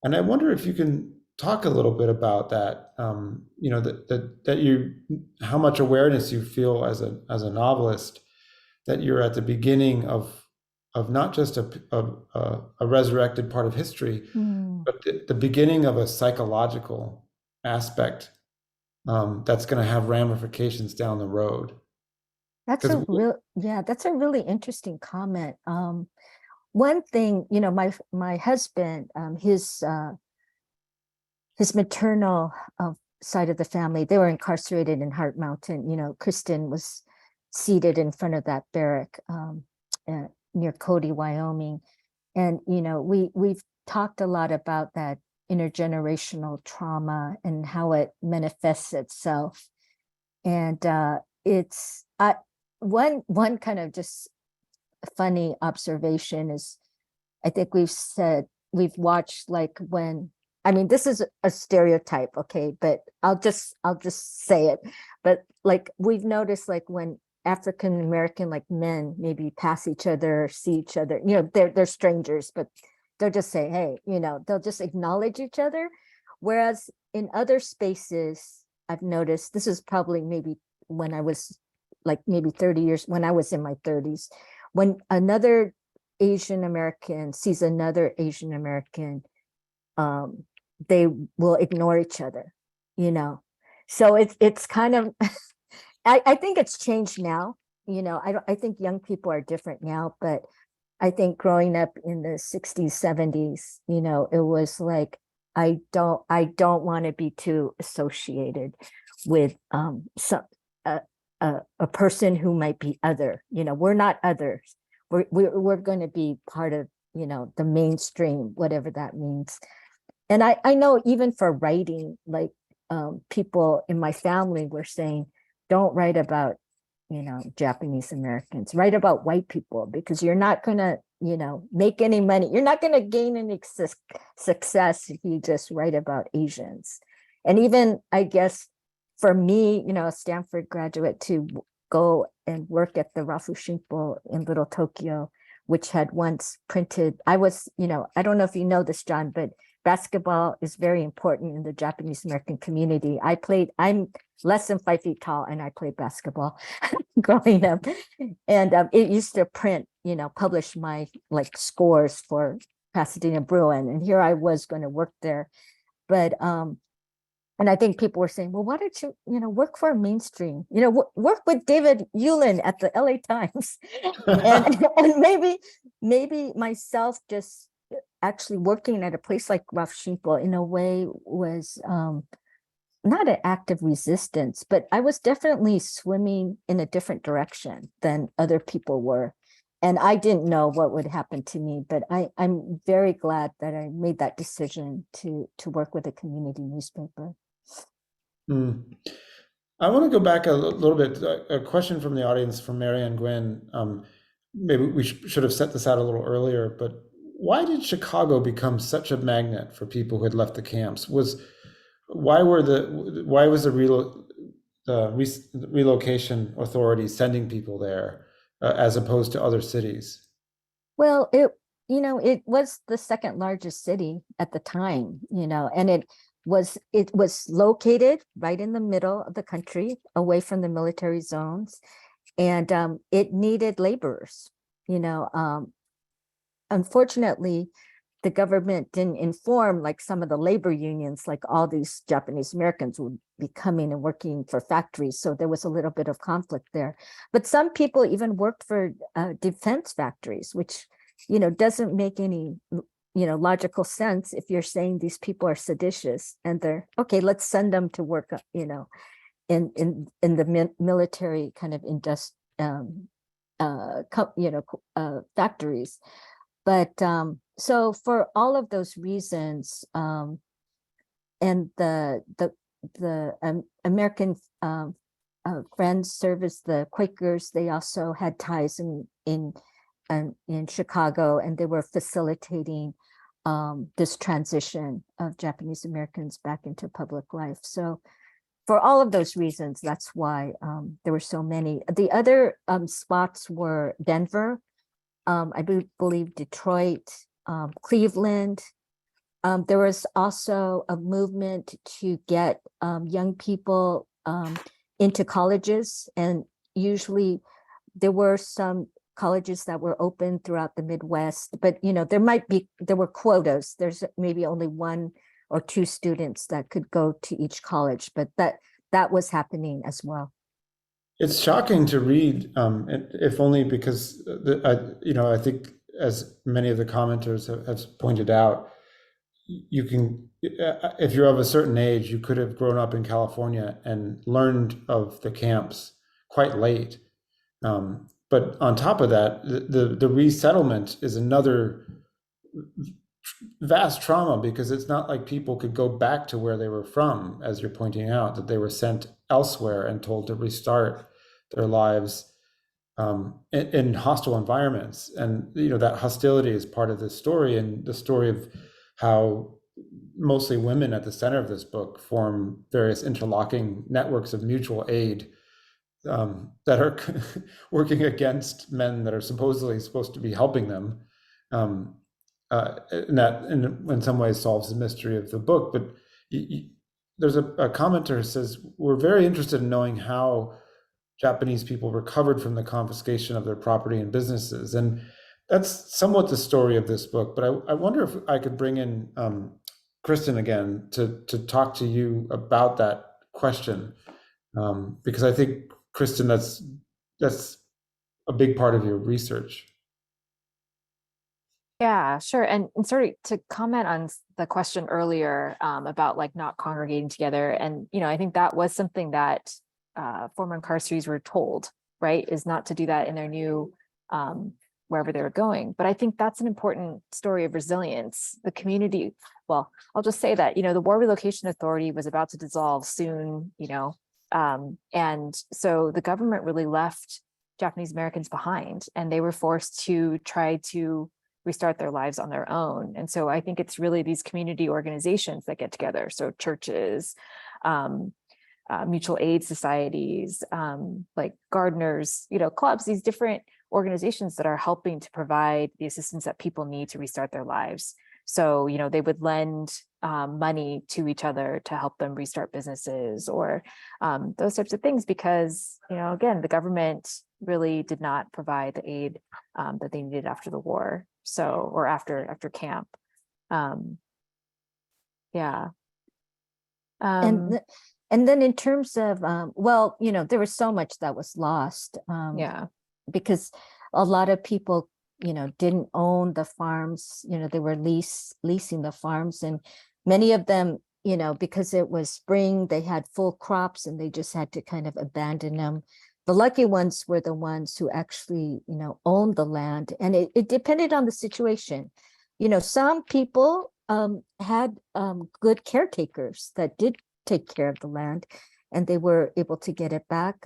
And I wonder if you can talk a little bit about that. How much awareness you feel as a novelist that you're at the beginning of not just a resurrected part of history, but the beginning of a psychological aspect that's going to have ramifications down the road. That's a really interesting comment. One thing, my husband, his maternal side of the family, they were incarcerated in Heart Mountain. Kristen was seated in front of that barrack near Cody, Wyoming. And, we've talked a lot about that intergenerational trauma and how it manifests itself. And it's one kind of just funny observation is, I think we've watched this is a stereotype, okay, but I'll just say it. But we've noticed when African American men maybe pass each other, see each other, they're strangers, but they'll just say, hey, they'll just acknowledge each other. Whereas in other spaces, I've noticed, this is probably maybe when I was maybe 30 years, when I was in my 30s, when another Asian American sees another Asian American, they will ignore each other, So it's kind of, I think it's changed now. I think young people are different now, but I think growing up in the 60s, 70s, it was I don't want to be too associated with a person who might be other. We're not others. We're going to be part of the mainstream, whatever that means. And I know even for writing, people in my family were saying, don't write about Japanese Americans, write about white people, because you're not going to make any money, you're not going to gain any success if you just write about Asians. And even, I guess, for me, a Stanford graduate, to go and work at the Rafushimpo in Little Tokyo, which had once printed, I don't know if you know this, John, but basketball is very important in the Japanese American community. I'm less than 5 feet tall, and I played basketball growing up. And it used to publish my scores for Pasadena Bruin. And here I was going to work there. But and I think people were saying, well, why don't you, work for a mainstream, work with David Yulin at the LA Times. and maybe myself just actually working at a place like Rafushimpo in a way was not an act of resistance, but I was definitely swimming in a different direction than other people were. And I didn't know what would happen to me, but I'm very glad that I made that decision to work with a community newspaper. I want to go back a little bit. A question from the audience from Marianne Gwynn. Maybe we should have set this out a little earlier, but why did Chicago become such a magnet for people who had left the camps? Why was the relocation authority sending people there as opposed to other cities? Well, it was the second largest city at the time, and it was located right in the middle of the country, away from the military zones, and it needed laborers. Unfortunately, the government didn't inform some of the labor unions, all these Japanese Americans would be coming and working for factories. So there was a little bit of conflict there. But some people even worked for defense factories, which, doesn't make any, logical sense if you're saying these people are seditious and they're okay, let's send them to work, in the military kind of factories. But so for all of those reasons, and the American Friends Service, the Quakers, they also had ties in Chicago, and they were facilitating this transition of Japanese Americans back into public life. So for all of those reasons, that's why there were so many. The other spots were Denver, I believe Detroit, Cleveland. There was also a movement to get young people into colleges, and usually there were some colleges that were open throughout the Midwest, but there were quotas. There's maybe only 1 or 2 students that could go to each college, but that was happening as well. It's shocking to read, if only because I think, as many of the commenters have pointed out, you can, if you're of a certain age, you could have grown up in California and learned of the camps quite late. But on top of that, the resettlement is another vast trauma, because it's not like people could go back to where they were from, as you're pointing out, that they were sent elsewhere and told to restart their lives in hostile environments. And that hostility is part of this story, and the story of how mostly women at the center of this book form various interlocking networks of mutual aid that are working against men that are supposed to be helping them. And that in some ways solves the mystery of the book. But there's a commenter who says, we're very interested in knowing how Japanese people recovered from the confiscation of their property and businesses. And that's somewhat the story of this book. But I wonder if I could bring in Kristen again to talk to you about that question, because I think, Kristen, that's a big part of your research. Yeah, sure. And sort of to comment on the question earlier about not congregating together. And, I think that was something that former incarcerees were told, right, is not to do that in their new, wherever they were going. But I think that's an important story of resilience. The community, well, I'll just say that, the War Relocation Authority was about to dissolve soon, and so the government really left Japanese Americans behind, and they were forced to try to restart their lives on their own. And so I think it's really these community organizations that get together. So churches, mutual aid societies, like gardeners, clubs, these different organizations that are helping to provide the assistance that people need to restart their lives. So, they would lend money to each other to help them restart businesses or those types of things, because, again, the government really did not provide the aid that they needed after the war. So, or after camp. Yeah. And then in terms of, well, there was so much that was lost. Yeah. Because a lot of people, didn't own the farms, they were leasing the farms, and many of them, because it was spring, they had full crops and they just had to kind of abandon them. The lucky ones were the ones who actually, owned the land, and it depended on the situation. Some people had good caretakers that did take care of the land, and they were able to get it back.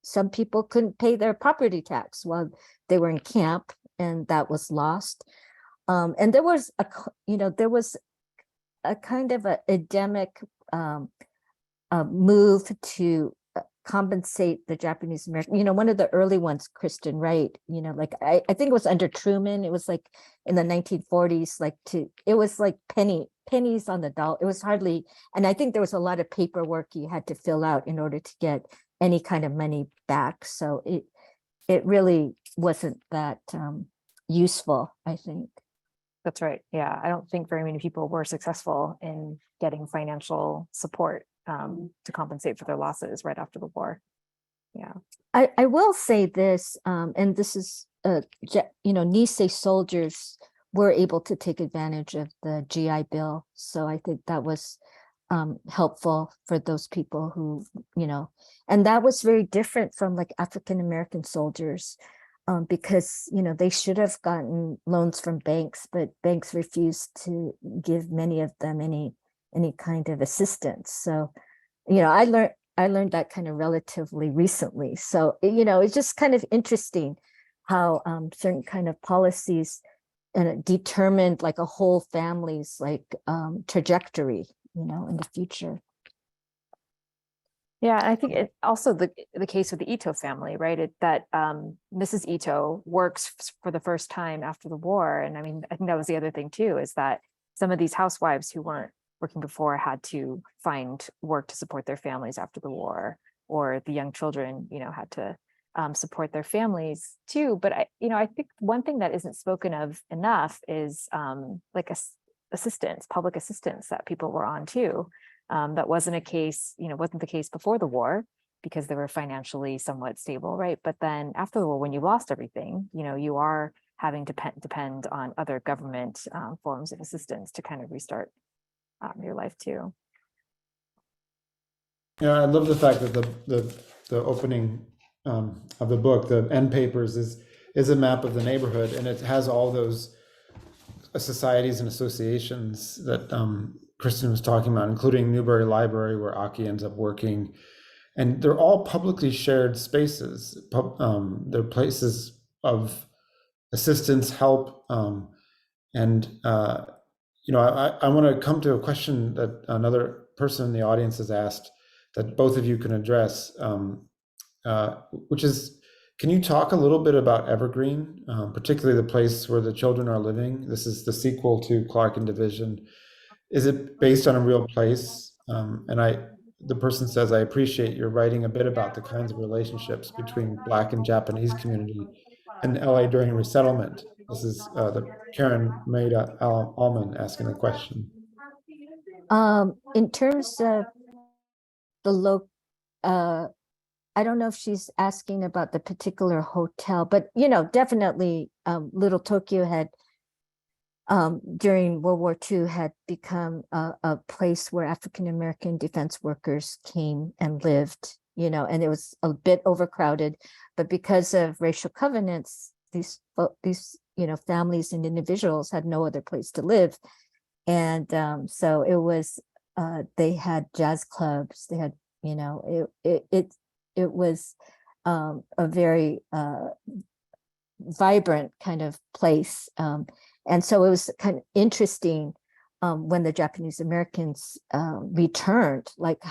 Some people couldn't pay their property tax while they were in camp, and that was lost. And there was a kind of a endemic move to compensate the Japanese American. One of the early ones, Kristen, right? I think it was under Truman. It was like in the 1940s, it was like pennies on the dollar. It was hardly, and I think there was a lot of paperwork you had to fill out in order to get any kind of money back. So it really wasn't that useful, I think. That's right. Yeah. I don't think very many people were successful in getting financial support to compensate for their losses right after the war. Yeah. I will say this, and this is, Nisei soldiers were able to take advantage of the GI Bill. So I think that was helpful for those people who, and that was very different from like African American soldiers, because, they should have gotten loans from banks, but banks refused to give many of them any kind of assistance. So, I learned that kind of relatively recently. So, it's just kind of interesting how certain kind of policies determined like a whole family's like trajectory, in the future. Yeah, I think it also the case with the Ito family, right? That Mrs. Ito works for the first time after the war. And I mean, I think that was the other thing too, is that some of these housewives who weren't working before had to find work to support their families after the war, or the young children, had to support their families too. But I think one thing that isn't spoken of enough is like assistance, public assistance that people were on too. That wasn't the case before the war, because they were financially somewhat stable, right? But then after the war, when you lost everything, you are having to depend on other government forms of assistance to kind of restart your life too. Yeah, I love the fact that the opening of the book, the end papers, is a map of the neighborhood, and it has all those societies and associations that Kristen was talking about, including Newberry Library, where Aki ends up working. And they're all publicly shared spaces. They're places of assistance, help. And I want to come to a question that another person in the audience has asked that both of you can address, which is, can you talk a little bit about Evergreen, particularly the place where the children are living? This is the sequel to Clark and Division. Is it based on a real place? The person says, I appreciate your writing a bit about the kinds of relationships between Black and Japanese community in LA during resettlement. This is the Karen Maida Allman asking the question. In terms of the I don't know if she's asking about the particular hotel, but definitely Little Tokyo had during World War II had become a place where African American defense workers came and lived, and it was a bit overcrowded, but because of racial covenants, these families and individuals had no other place to live, and so it was they had jazz clubs, they had it was a very vibrant kind of place. And so it was kind of interesting when the Japanese Americans returned, like,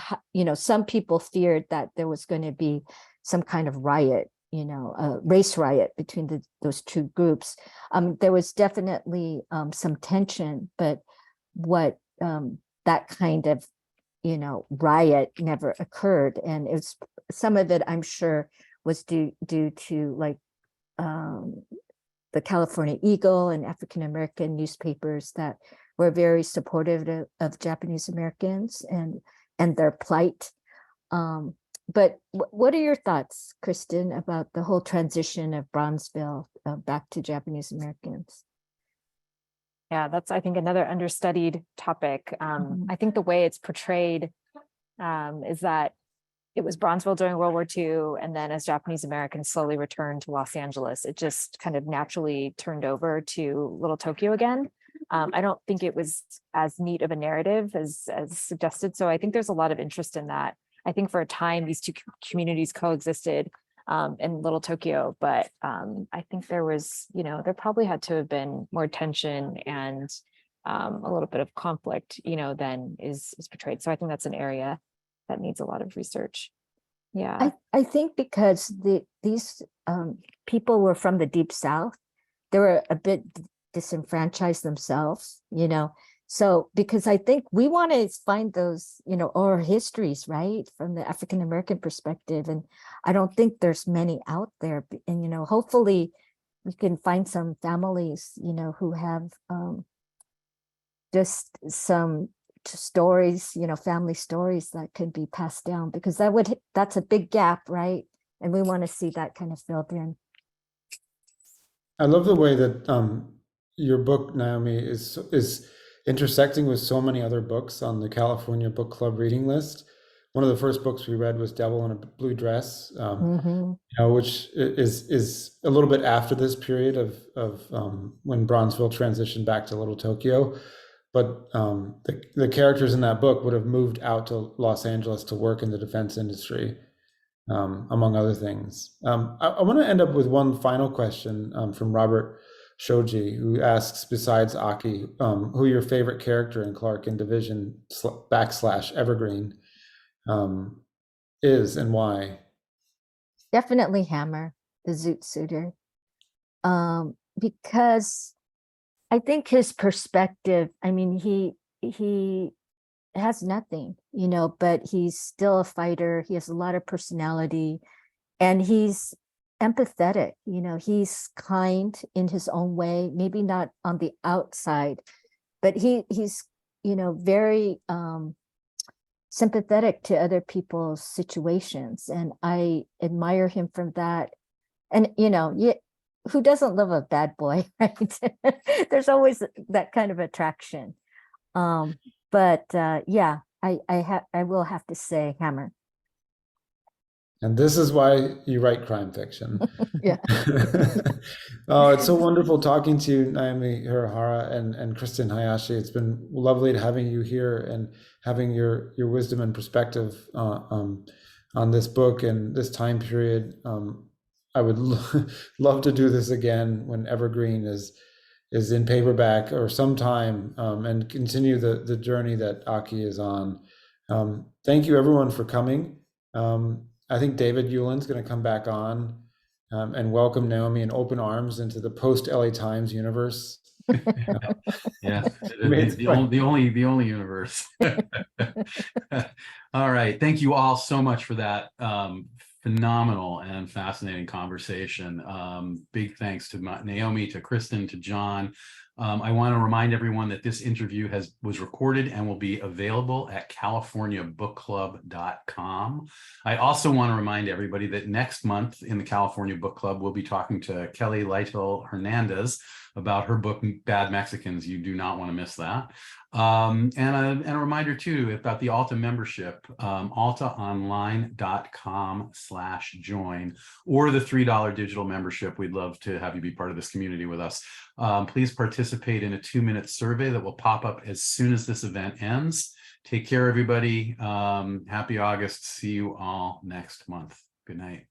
some people feared that there was going to be some kind of riot, a race riot between those two groups. There was definitely some tension, but what that kind of, riot never occurred. And it's some of it, I'm sure, was due to like the California Eagle and African American newspapers that were very supportive of Japanese Americans and their plight. But what are your thoughts, Kristen, about the whole transition of Bronzeville back to Japanese Americans? Yeah, that's, I think, another understudied topic. I think the way it's portrayed is that it was Bronzeville during World War II, and then as Japanese Americans slowly returned to Los Angeles, it just kind of naturally turned over to Little Tokyo again. I don't think it was as neat of a narrative as suggested. So I think there's a lot of interest in that. I think for a time, these two communities coexisted in Little Tokyo, but I think there was, there probably had to have been more tension and a little bit of conflict, than is portrayed. So I think that's an area that needs a lot of research. Yeah. I think because these people were from the Deep South, they were a bit disenfranchised themselves, So because I think we want to find those, oral histories, right, from the African American perspective. And I don't think there's many out there. And, hopefully we can find some families, who have just some stories, family stories that could be passed down, because that's a big gap, right? And we want to see that kind of filled in. I love the way that your book, Naomi, is intersecting with so many other books on the California Book Club reading list. One of the first books we read was Devil in a Blue Dress, which is a little bit after this period of when Bronzeville transitioned back to Little Tokyo. But the characters in that book would have moved out to Los Angeles to work in the defense industry, among other things. I want to end up with one final question from Robert Shoji, who asks, besides Aki, who your favorite character in Clark and Division / Evergreen is and why? Definitely Hammer, the Zoot Suiter, because I think his perspective, I mean, he has nothing, but he's still a fighter. He has a lot of personality, and he's empathetic, he's kind in his own way, maybe not on the outside, but he's very sympathetic to other people's situations, and I admire him from that. And who doesn't love a bad boy, right? There's always that kind of attraction. But yeah, I will have to say Hammer. And this is why you write crime fiction. Yeah. Oh, it's so wonderful talking to you, Naomi Hirahara and Kristen Hayashi. It's been lovely to having you here and having your wisdom and perspective on this book and this time period. I would love to do this again when Evergreen is in paperback or sometime, and continue the journey that Aki is on. Thank you everyone for coming. I think David Yulin's going to come back on and welcome Naomi in open arms into the post-LA Times universe. Yeah, the only universe. All right, thank you all so much for that phenomenal and fascinating conversation. Big thanks to Naomi, to Kristen, to John. I want to remind everyone that this interview was recorded and will be available at californiabookclub.com. I also want to remind everybody that next month in the California Book Club, we'll be talking to Kelly Lytle Hernandez about her book, Bad Mexicans. You do not want to miss that. And a reminder too about the Alta membership, altaonline.com/join, or the $3 digital membership. We'd love to have you be part of this community with us. Please participate in a 2-minute survey that will pop up as soon as this event ends. Take care, everybody. Happy August. See you all next month. Good night.